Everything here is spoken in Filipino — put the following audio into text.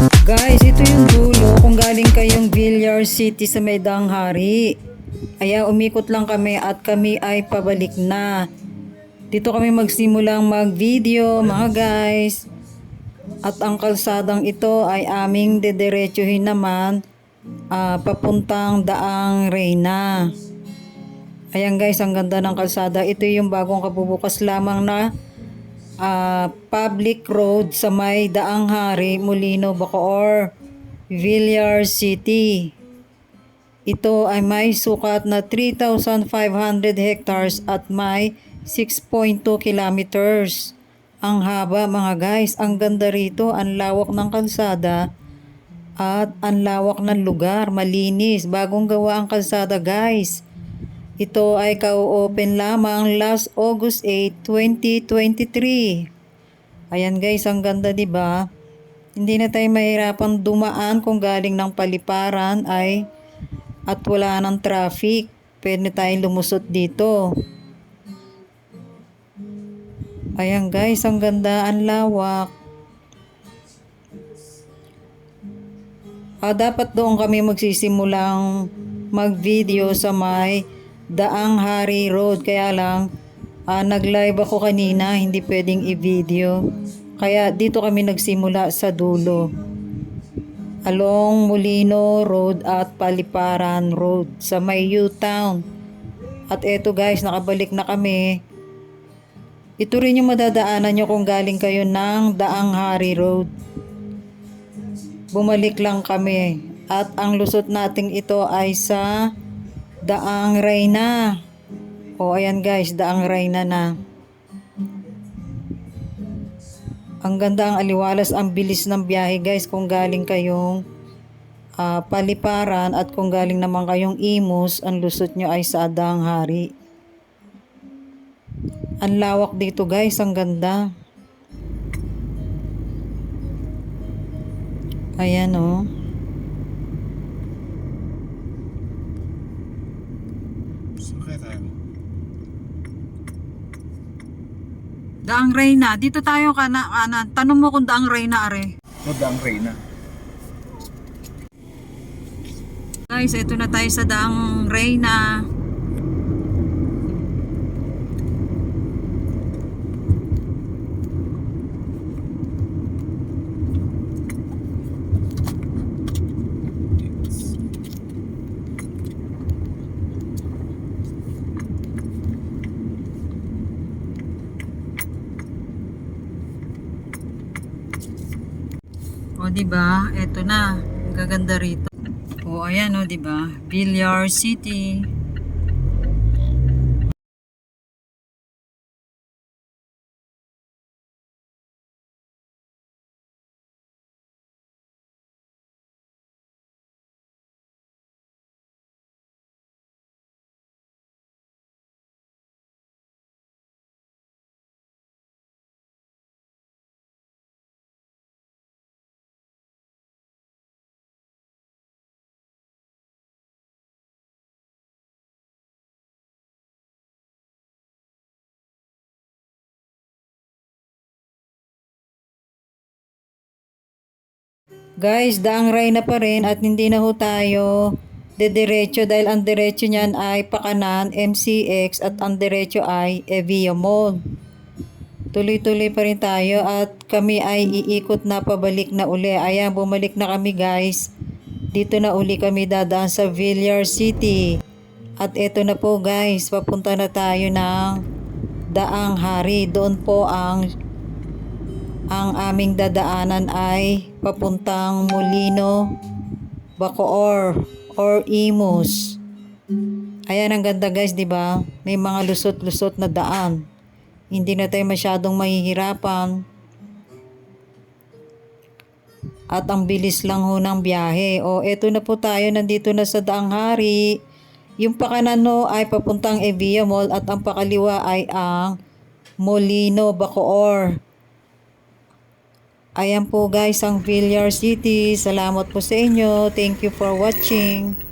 Guys, ito yung dulo kung galing kayong Villar City sa Medang Hari. Kaya umikot lang kami at kami ay pabalik na. Dito kami magsimulang mag-video mga guys. At ang kalsadang ito ay aming dediretsuhin naman papuntang Daang Reyna. Ayan guys, ang ganda ng kalsada. Ito yung bagong kabubukas lamang na public road sa may Daang Hari, Molino, Bacoor, Villar City. Ito ay may sukat na 3,500 hectares at may 6.2 kilometers. Ang haba mga guys, ang ganda rito, ang lawak ng kalsada at ang lawak ng lugar, malinis, bagong gawa ang kalsada guys. Ito ay ka-open lamang last August 8, 2023. Ayan guys, ang ganda 'di ba? Hindi na tayo mahirapan dumaan kung galing ng Paliparan ay at wala ng traffic. Pwede tayong lumusot dito. Ayan guys, ang ganda, ang lawak. Dapat doon kami magsisimulang mag-video sa may Daang Hari Road. Kaya lang, nag-live ako kanina, hindi pwedeng i-video. Kaya dito kami nagsimula sa dulo. Along Molino Road at Paliparan Road sa may U-Town. At eto guys, nakabalik na kami. Ito rin yung madadaanan nyo kung galing kayo ng Daang Hari Road. Bumalik lang kami. At ang lusot nating ito ay sa Daang Reyna. Ayan guys, Daang Reyna na. Ang ganda, ang aliwalas, ang bilis ng biyahe guys kung galing kayong Paliparan at kung galing naman kayong Imus, ang lusot nyo ay sa Daang Hari. Ang lawak dito guys, ang ganda. Ayan o. Daang Reyna, dito tayo tanong mo kung Daang Reyna are. Daang Reyna. Guys, ito na tayo sa Daang Reyna. O, diba? Ito na. Ang gaganda rito. O, ayan o, diba? Villar City. Guys, Daang Reyna pa rin at hindi na ho tayo dediretso dahil ang diretso niyan ay pakanan, MCX at ang diretso ay Evia Mall. Tuloy-tuloy pa rin tayo at kami ay iikot na pabalik na uli. Ayan, bumalik na kami guys. Dito na uli kami dadaan sa Villar City. At eto na po guys, papunta na tayo ng Daang Hari. Doon po ang aming dadaanan ay papuntang Molino, Bacoor or Imus. Ayan, ang ganda guys, 'di ba? May mga lusot-lusot na daan. Hindi na tayo masyadong mahihirapan. At ang bilis lang ho ng biyahe. Eto na po tayo, nandito na sa Daang Hari. Yung pakanan ho ay papuntang Evia Mall at ang pakaliwa ay ang Molino, Bacoor. Ayan po guys ang Villar City. Salamat po sa inyo. Thank you for watching.